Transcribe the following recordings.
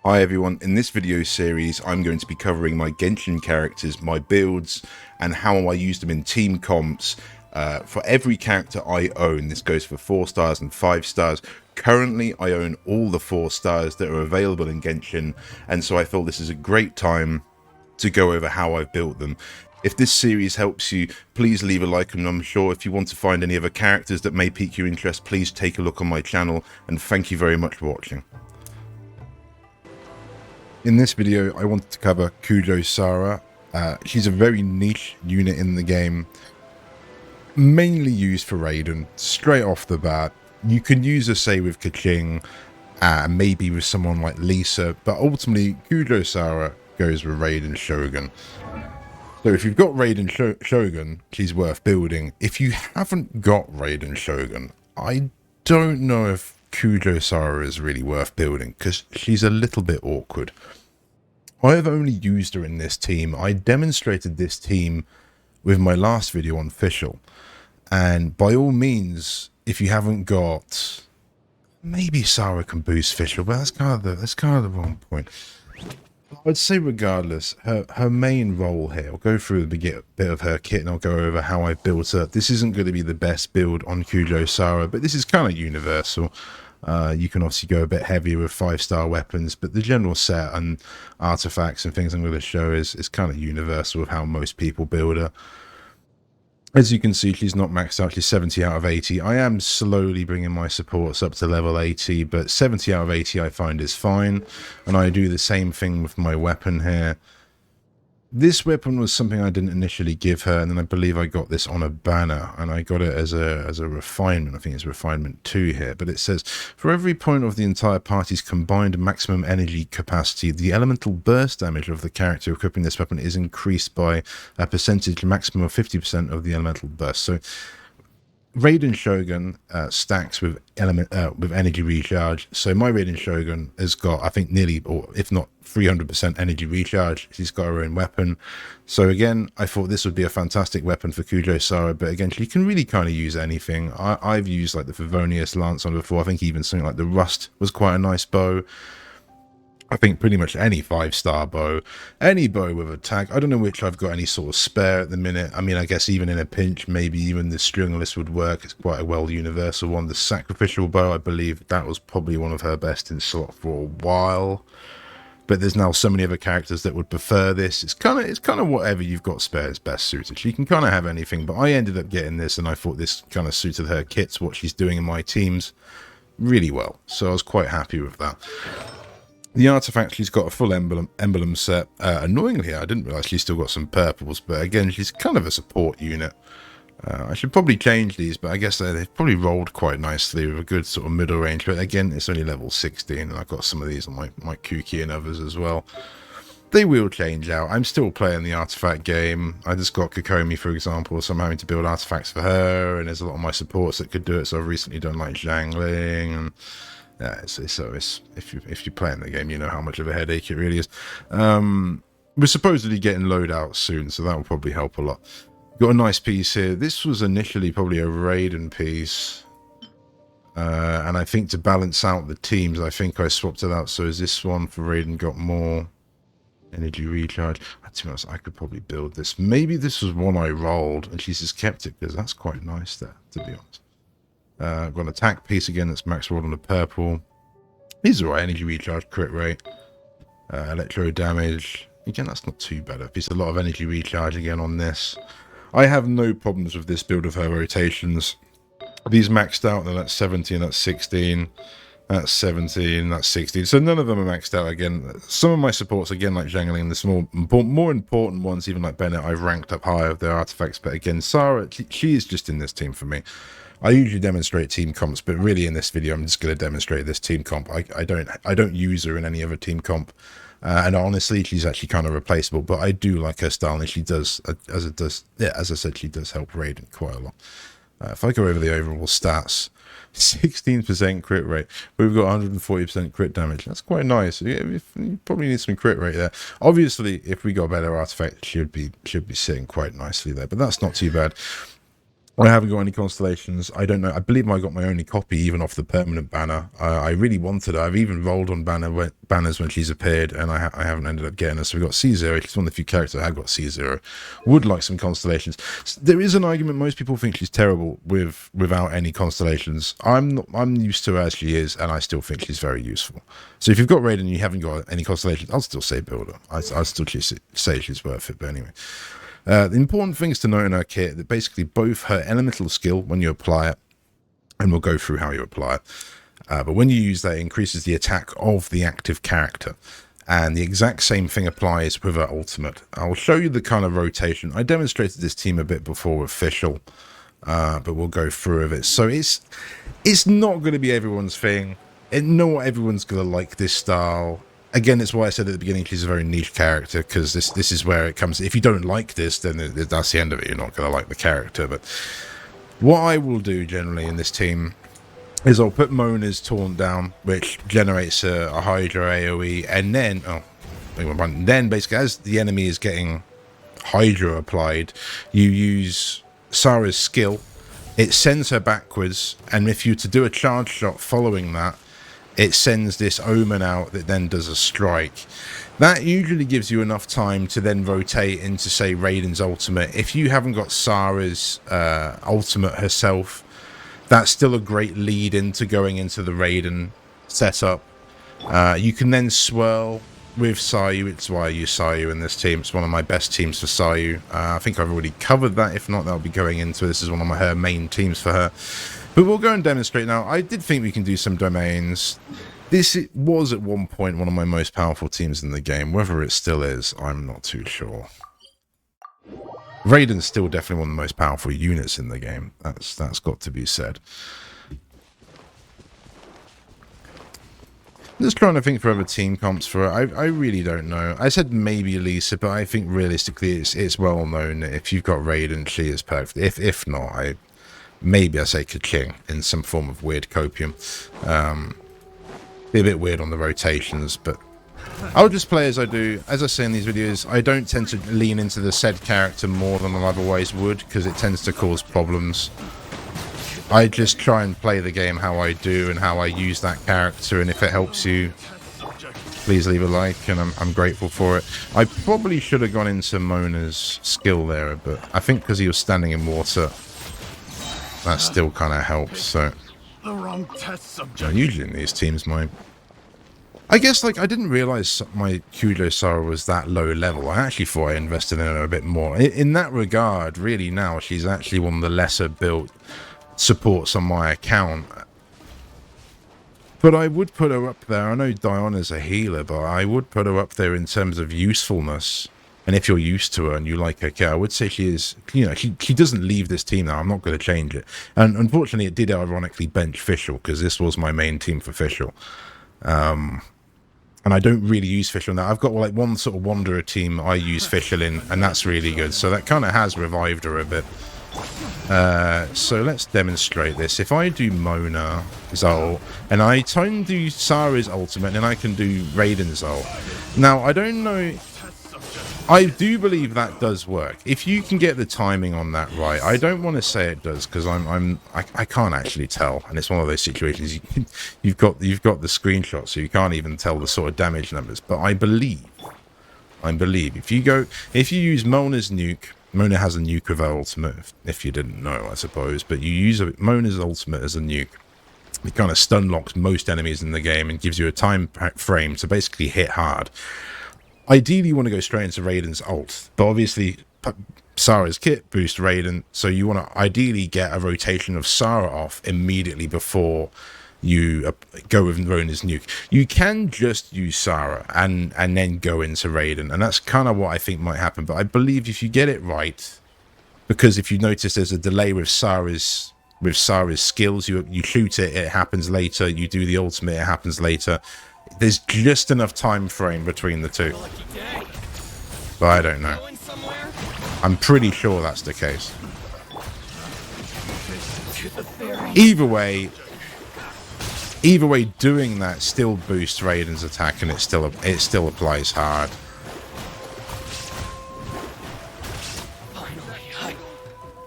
Hi everyone, in this video series I'm going to be covering my Genshin characters, my builds, and how I use them in team comps. For every character I own, this goes for 4 stars and 5 stars. Currently I own all the 4 stars that are available in Genshin, and so I feel this is a great time to go over how I've built them. If this series helps you, please leave a like, and I'm sure if you want to find any other characters that may pique your interest, please take a look on my channel, and thank you very much for watching. In this video, I wanted to cover Kujou Sara. She's a very niche unit in the game, mainly used for Raiden, straight off the bat. You can use her, say, with Kaching, maybe with someone like Lisa, but ultimately, Kujou Sara goes with Raiden Shogun. So if you've got Raiden Shogun, she's worth building. If you haven't got Raiden Shogun, I don't know if Kujou Sara is really worth building, because she's a little bit awkward. I have only used her in this team. I demonstrated this team with my last video on Fischl. And by all means, if you haven't got... Maybe Sara can boost Fischl, but that's kind of the wrong point. I'd say regardless, her main role here, I'll go through the bit of her kit and I'll go over how I built her. This isn't going to be the best build on Kujou Sara, but this is kind of universal. You can obviously go a bit heavier with 5-star weapons, but the general set and artifacts and things I'm going to show is kind of universal with how most people build her. As you can see, she's not maxed out. She's 70 out of 80. I am slowly bringing my supports up to level 80, but 70 out of 80 I find is fine. And I do the same thing with my weapon here. This weapon was something I didn't initially give her, and then I believe I got this on a banner, and I got it as a refinement. I think it's refinement 2 here, but it says, for every point of the entire party's combined maximum energy capacity, the elemental burst damage of the character equipping this weapon is increased by a percentage maximum of 50% of the elemental burst. So Raiden Shogun stacks with energy recharge. So my Raiden Shogun has got, I think, nearly, or if not 300% energy recharge. She's got her own weapon. So again, I thought this would be a fantastic weapon for Kujou Sara, but again, she can really kind of use anything. I've used like the Favonius Lance on before. I think even something like the Rust was quite a nice bow. I think pretty much any 5-star bow, any bow with attack. I don't know which I've got any sort of spare at the minute. I mean, I guess even in a pinch, maybe even the stringless would work. It's quite a well universal one. The sacrificial bow, I believe that was probably one of her best in slot for a while. But there's now so many other characters that would prefer this. It's kind of whatever you've got spare is best suited. She can kind of have anything, but I ended up getting this, and I thought this kind of suited her kits, what she's doing in my teams, really well. So I was quite happy with that. The artifact, she's got a full emblem set. Annoyingly, I didn't realise she's still got some purples, but again, she's kind of a support unit. I should probably change these, but I guess they've probably rolled quite nicely with a good sort of middle range. But again, it's only level 16, and I've got some of these on my Kuki and others as well. They will change out. I'm still playing the artifact game. I just got Kokomi, for example, so I'm having to build artifacts for her, and there's a lot of my supports that could do it. So I've recently done like Zhangling and... yeah, if you're playing the game, you know how much of a headache it really is. We're supposedly getting loadouts soon, so that will probably help a lot. Got a nice piece here. This was initially probably a Raiden piece. And I think to balance out the teams, I think I swapped it out. So is this one for Raiden got more energy recharge? To be honest, I could probably build this. Maybe this was one I rolled, and she's just kept it, because that's quite nice there, to be honest. I've got an attack piece again that's max rolled on the purple. These are right, energy recharge, crit rate, electro damage. Again, that's not too bad. It's a lot of energy recharge again on this. I have no problems with this build of her rotations. These maxed out, then that's 17, that's 16, that's 17, that's 16. So none of them are maxed out again. Some of my supports, again, like Zhangling, the more important ones, even like Bennett, I've ranked up higher with their artifacts. But again, Sara, she is just in this team for me. I usually demonstrate team comps, but really in this video, I'm just going to demonstrate this team comp. I don't use her in any other team comp, and honestly, she's actually kind of replaceable. But I do like her style, and she does, as I said, she does help Raiden quite a lot. If I go over the overall stats, 16% crit rate, we've got 140% crit damage. That's quite nice. You probably need some crit rate there. Obviously, if we got a better artifact, should be sitting quite nicely there, but that's not too bad. I haven't got any constellations. I don't know. I believe I got my only copy even off the permanent banner. I really wanted her. I've even rolled on banners when she's appeared, and I haven't ended up getting her. So we've got C0. She's one of the few characters I have got C0. Would like some constellations. There is an argument. Most people think she's terrible without any constellations. I'm used to her as she is, and I still think she's very useful. So if you've got Raiden and you haven't got any constellations, I'll still say build her. I'll still say she's worth it. But anyway. The important things to note in her kit that basically both her elemental skill when you apply it, and we'll go through how you apply it, but when you use that, it increases the attack of the active character, and the exact same thing applies with her ultimate. I will show you the kind of rotation. I demonstrated this team a bit before with Fischl, but we'll go through with it. So it's not going to be everyone's thing. Not everyone's going to like this style. Again, it's why I said at the beginning she's a very niche character, because this is where it comes. If you don't like this, then that's the end of it. You're not going to like the character. But what I will do generally in this team is I'll put Mona's Taunt down, which generates a Hydra AoE, and then basically as the enemy is getting Hydra applied, you use Sara's skill. It sends her backwards, and if you to do a charge shot following that, it sends this omen out that then does a strike. That usually gives you enough time to then rotate into, say, Raiden's ultimate. If you haven't got Sara's ultimate herself, that's still a great lead into going into the Raiden setup. You can then swirl with Sayu. It's why I use Sayu in this team. It's one of my best teams for Sayu. I think I've already covered that. If not, that'll be going into this is one of her main teams for her. But we'll go and demonstrate now. I did think we can do some domains. This was at one point one of my most powerful teams in the game. Whether it still is, I'm not too sure. Raiden's still definitely one of the most powerful units in the game. That's got to be said. I'm just trying to think for other team comps for it. I really don't know. I said maybe Lisa, but I think realistically it's well known that if you've got Raiden, she is perfect. If not, maybe I say Kujou in some form of weird copium. Be a bit weird on the rotations, but I'll just play as I do. As I say in these videos, I don't tend to lean into the said character more than I otherwise would, because it tends to cause problems. I just try and play the game how I do and how I use that character, and if it helps you, please leave a like, and I'm grateful for it. I probably should have gone into Mona's skill there, but I think because he was standing in water, that still kind of helps. So usually in these teams, I guess, like, I didn't realize my Kujou Sara was that low level. I actually thought I invested in her a bit more. In that regard, really, now she's actually one of the lesser built supports on my account. But I would put her up there. I know Diana's a healer, but I would put her up there in terms of usefulness. And if you're used to her and you like her, I would say she is, you know, she doesn't leave this team now. I'm not going to change it. And unfortunately, it did ironically bench Fischl, because this was my main team for Fischl. And I don't really use Fischl now. I've got like one sort of Wanderer team I use Fischl in, and that's really good. So that kind of has revived her a bit. So let's demonstrate this. If I do Mona ult, and I can do Sara's ultimate, and I can do Raiden's ult. Now, I don't know. I do believe that does work. If you can get the timing on that right. I don't want to say it does, because I can't actually tell, and it's one of those situations you've got the screenshot, so you can't even tell the sort of damage numbers. But I believe if you use Mona's nuke, Mona has a nuke with her ultimate, if you didn't know, I suppose, but you use Mona's ultimate as a nuke. It kind of stun locks most enemies in the game and gives you a time frame to basically hit hard. Ideally, you want to go straight into Raiden's ult, but obviously Sara's kit boosts Raiden, so you want to ideally get a rotation of Sara off immediately before you go with Mona's nuke. You can just use Sara and then go into Raiden, and that's kind of what I think might happen. But I believe if you get it right, because if you notice there's a delay with Sara's skills, you shoot it, it happens later. You do the ultimate, it happens later. There's just enough time frame between the two. But I don't know. I'm pretty sure that's the case. Either way, doing that still boosts Raiden's attack, and it still applies hard.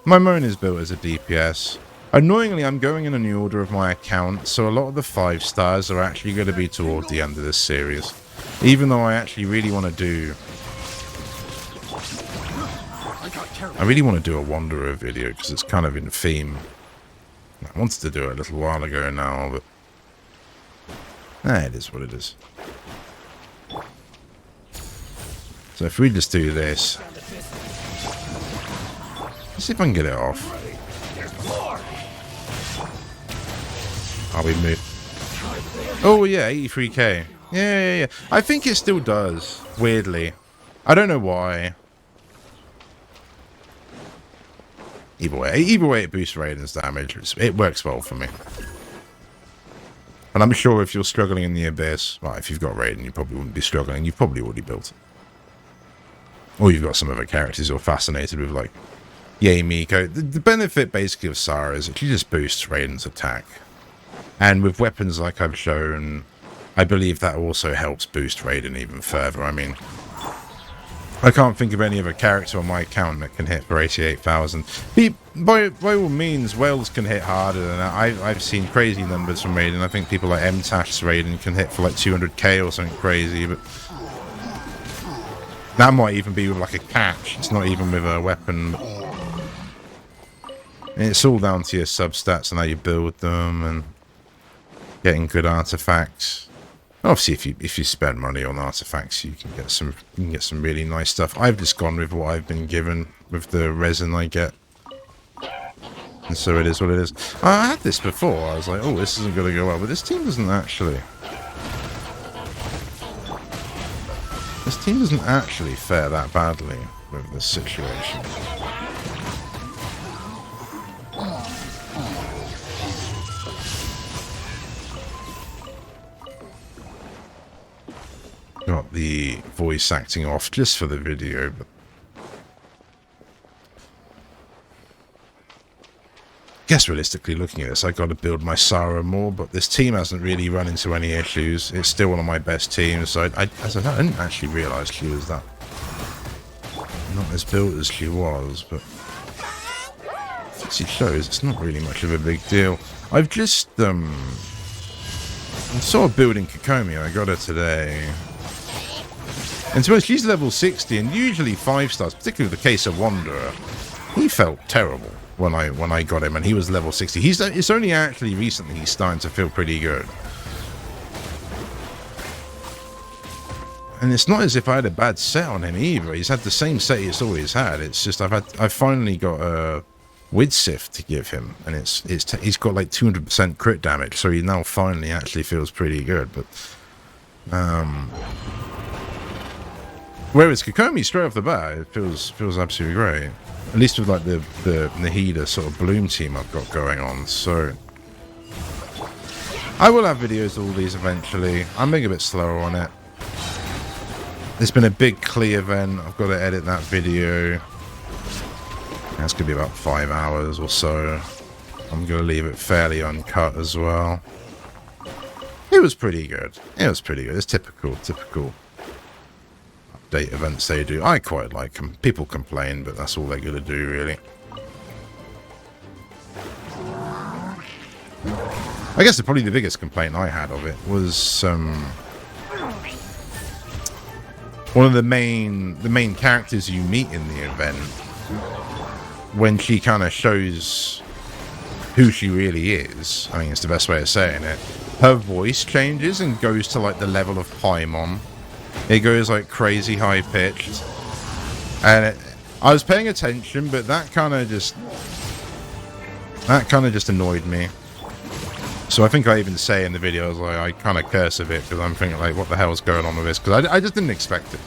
My Moan is built as a DPS. Annoyingly, I'm going in a new order of my account, so a lot of the 5 stars are actually going to be toward the end of this series. Even though I actually really want to do... I really want to do a Wanderer video, because it's kind of in theme. I wanted to do it a little while ago now, but... it is what it is. So if we just do this... Let's see if I can get it off. Are we move? Oh yeah, 83k. Yeah. I think it still does, weirdly. I don't know why. Either way it boosts Raiden's damage. It works well for me. And I'm sure if you're struggling in the Abyss, well, if you've got Raiden, you probably wouldn't be struggling. You've probably already built it. Or you've got some other characters you're fascinated with, like Yay Miko. The benefit basically of Sara is that she just boosts Raiden's attack. And with weapons like I've shown, I believe that also helps boost Raiden even further. I mean, I can't think of any other character on my account that can hit for 88,000. By all means, Wales can hit harder than that. I've seen crazy numbers from Raiden. I think people like MTash's Raiden can hit for like 200k or something crazy, but that might even be with like a catch. It's not even with a weapon. It's all down to your substats and how you build them and getting good artifacts. Obviously, if you spend money on artifacts, you can get some really nice stuff. I've just gone with what I've been given with the resin I get, and so it is what it is. I had this before. I was like, oh, this isn't going to go well, but this team doesn't actually. This team doesn't actually fare that badly with this situation. Got the voice acting off just for the video, but I guess realistically looking at this, I got to build my Sara more, but this team hasn't really run into any issues. It's still one of my best teams, so I didn't actually realise she was that not as built as she was, but she shows it's not really much of a big deal. I've just I'm sort of building Kokomi. I got her today. And to be honest, she's level 60, and usually 5 stars, particularly the case of Wanderer, he felt terrible when I got him, and he was level 60. It's only actually recently he's starting to feel pretty good. And it's not as if I had a bad set on him either. He's had the same set he's always had. It's just I've finally got a Widsift to give him, and he's got like 200% crit damage, so he now finally actually feels pretty good. But whereas Kokomi, straight off the bat, it feels absolutely great. At least with like the Nahida sort of Bloom team I've got going on. So I will have videos of all these eventually. I'm being a bit slower on it. There's been a big Klee event. I've got to edit that video. That's going to be about 5 hours or so. I'm going to leave it fairly uncut as well. It was pretty good. It's typical update events they do. I quite like them. People complain, but that's all they're going to do, really. I guess probably the biggest complaint I had of it was one of the main characters you meet in the event, when she kind of shows who she really is. I think it's the best way of saying it. Her voice changes and goes to like the level of Paimon. It goes like crazy high pitched, and I was paying attention, but that kind of just annoyed me. So I think I even say in the video, I was like, I kind of curse a bit because I'm thinking like, what the hell is going on with this? Because I just didn't expect it.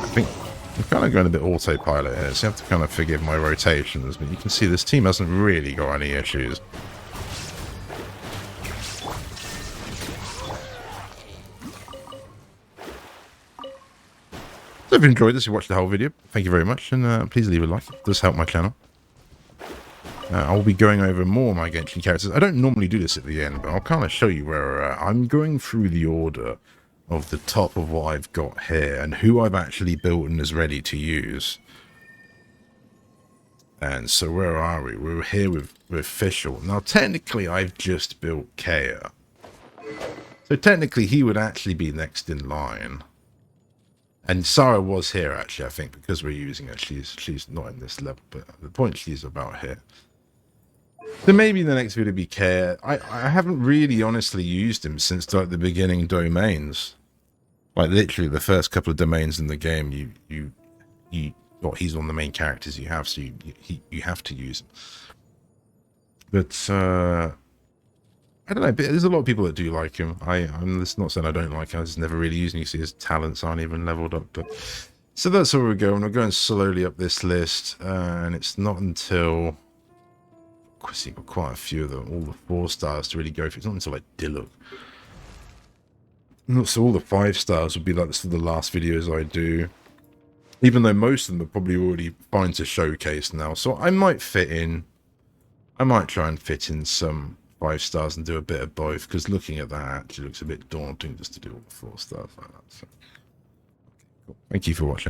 I think I'm kind of going a bit autopilot here, so you have to kind of forgive my rotations. But you can see this team hasn't really got any issues. So if you enjoyed this, you watched the whole video, thank you very much, and please leave a like. It does help my channel. I'll be going over more of my Genshin characters. I don't normally do this at the end, but I'll kind of show you where I'm going through the order of the top of what I've got here and who I've actually built and is ready to use. And so where are we? We're here with Fischl. Now, technically, I've just built Kea. So technically, he would actually be next in line. And Sara was here, actually, I think, because we're using her. She's not in this level, but at the point she's about here. So maybe the next video will be Kea. I haven't really honestly used him since like the beginning domains. Like literally the first couple of domains in the game, well, he's one of the main characters you have, so you have to use him. But I don't know. There's a lot of people that do like him. I'm just not saying I don't like him. I just never really use him. You see his talents aren't even leveled up. But so that's where we're going. We're going slowly up this list, and it's not until you've got quite a few of them, all the 4 stars to really go through. It's not until like Diluc. So all the 5 stars would be like the last videos I do. Even though most of them are probably already fine to showcase now. So I might fit in. I might try and fit in some 5 stars and do a bit of both. Because looking at that actually looks a bit daunting just to do all the 4 stars like that. So, cool. Thank you for watching.